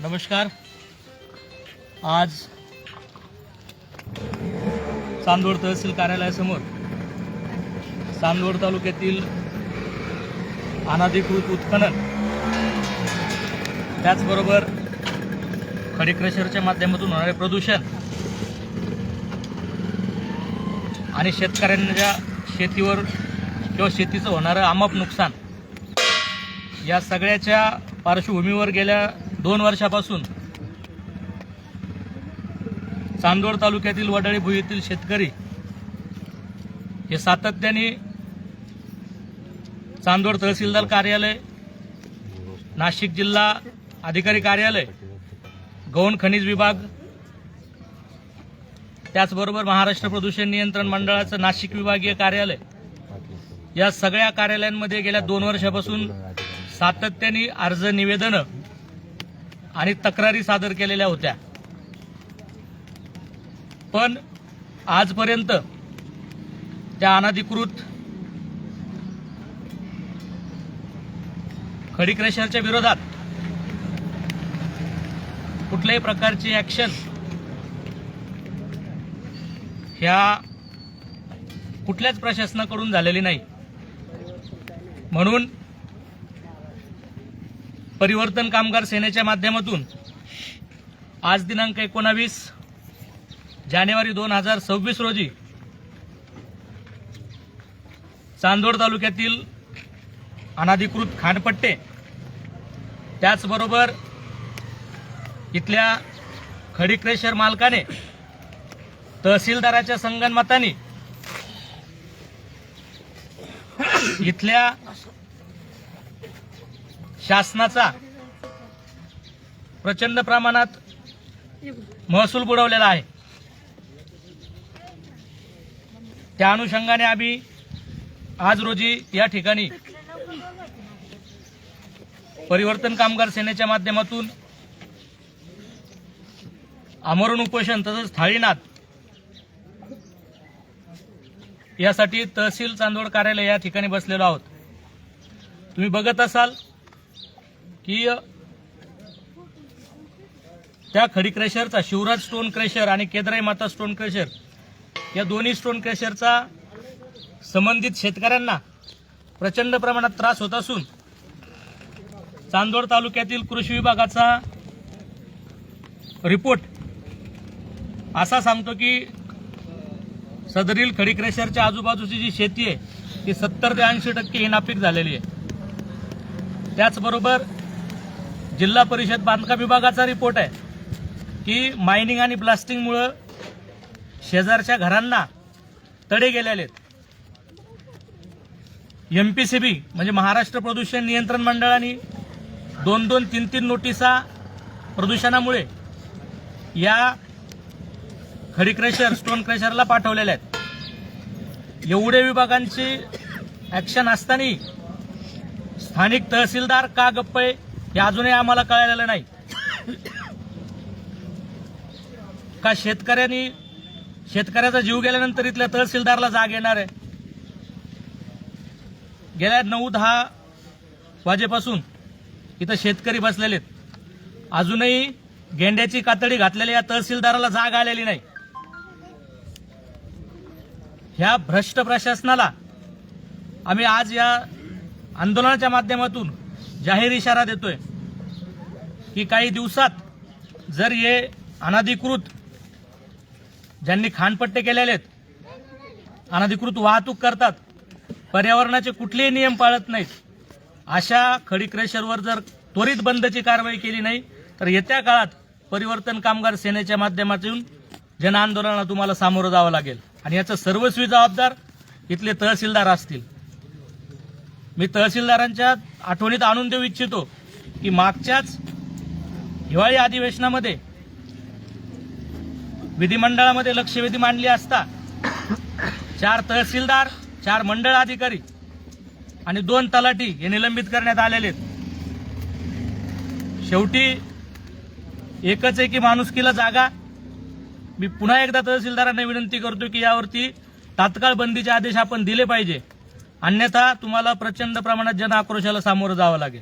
नमस्कार। आज चांदवड तहसील कार्यालयासमोर चांदवड तालुक्यातील अनधिकृत उत्खनन, त्याचबरोबर खडी क्रशरच्या माध्यमातून होणारे प्रदूषण आणि शेतकऱ्यांच्या शेतीवर किंवा शेतीचं होणारं आमप नुकसान, या सगळ्याच्या पार्श्वभूमीवर गेल्या 2 वर्षापासून चांदवड तालुक्यातील वडाळी भुईतील शेतकरी हे सातत्याने चांदवड तहसीलदार कार्यालय, नाशिक जिल्हा अधिकारी कार्यालय, गौण खनिज विभाग, त्याचबरोबर महाराष्ट्र प्रदूषण नियंत्रण मंडळाचं नाशिक विभागीय कार्यालय, या सगळ्या कार्यालयांमध्ये गेल्या 2 वर्षापासून सातत्याने अर्ज, निवेदनं आणि तक्रारी सादर केलेल्या होत्या। पण आजपर्यंत त्या अनधिकृत खडी क्रशरच्या विरोधात कुठल्याही प्रकारची ॲक्शन ह्या कुठल्याच प्रशासनाकडून झालेली नाही। म्हणून परिवर्तन कामगार सेनेच्या माध्यमातून आज दिनांक 19 जानेवारी 2026 रोजी चांदवड तालुक्यातील अनधिकृत खाणपट्टे, त्याचबरोबर इथल्या खडी क्रशर मालकाने तहसीलदाराच्या संगनमताने इथल्या शासनाचा प्रचंड प्रमाणात महसूल बुडवलेला आहे। त्या अनुषंगाने आम्ही आज रोजी या ठिकाणी परिवर्तन कामगार सेनेच्या माध्यमातून आमरण उपोषण तसंच थाळीनाद यासाठी तहसील चांदवड कार्यालय या ठिकाणी बसलेलो आहोत। तुम्ही बघत असाल की त्या खडी क्रशरचा, शिवराज स्टोन क्रशर आणि केदराई माता स्टोन क्रशर, या दोन्ही स्टोन क्रशरचा संबंधित शेतकऱ्यांना प्रचंड प्रमाणात त्रास होत असून चांदवड तालुक्यातील कृषी विभागाचा रिपोर्ट असा सांगतो की सदरील खडी क्रशरच्या आजूबाजूची जी शेती आहे ती 70 ते 80% ही नापीक झालेली आहे। त्याचबरोबर जिल्हा परिषद बांधकाम विभागाचा रिपोर्ट आहे की मायनिंग आणि ब्लास्टिंगमुळे शेजारच्या घरांना तडे गेलेले आहेत। MPCB म्हणजे महाराष्ट्र प्रदूषण नियंत्रण मंडळाने 2-2, 3-3 नोटिसा प्रदूषणामुळे या खडी क्रशर, स्टोन क्रशरला पाठवलेल्या आहेत। एवढे विभागांची ॲक्शन असताना स्थानिक तहसीलदार का गप्प आहे हे अजूनही आम्हाला कळलेलं नाही। का शेतकऱ्याचा जीव गेल्यानंतर इथल्या तहसीलदारला जाग येणार आहे? गेल्या 9-10 वाजेपासून इथं शेतकरी बसलेले आहेत, अजूनही गेंड्याची कातडी घातलेल्या या तहसीलदाराला जाग आलेली नाही। ह्या भ्रष्ट प्रशासनाला आम्ही आज या आंदोलनाच्या माध्यमातून जाहीर इशारा देतोय की काही दिवसात जर हे अनधिकृत ज्यांनी खाणपट्टे केलेले आहेत, अनधिकृत वाहतूक करतात, पर्यावरणाचे कुठलेही नियम पाळत नाहीत, अशा खडी क्रशरवर जर त्वरित बंदची कारवाई केली नाही तर येत्या काळात परिवर्तन कामगार सेनेच्या माध्यमातून जन आंदोलनाला तुम्हाला सामोरं जावं लागेल आणि याचं सर्वस्वी जबाबदार इथले तहसीलदार असतील। मी तहसीलदारांच्या आठवणीत आणून देऊ इच्छितो की मागच्याच हिवाळी अधिवेशनामध्ये विधिमंडळामध्ये लक्षवेधी मांडली असता 4 तहसीलदार, 4 मंडळ अधिकारी आणि 2 तलाठी हे निलंबित करण्यात आलेले आहेत। शेवटी एकच आहे की माणुसकीला जागा। मी पुन्हा एकदा तहसीलदारांना विनंती करतो की यावरती तात्काळ बंदीचे आदेश आपण दिले पाहिजे, अन्यथा तुम्हाला प्रचंड प्रमाणात जन आक्रोशाला सामोरं जावं लागेल।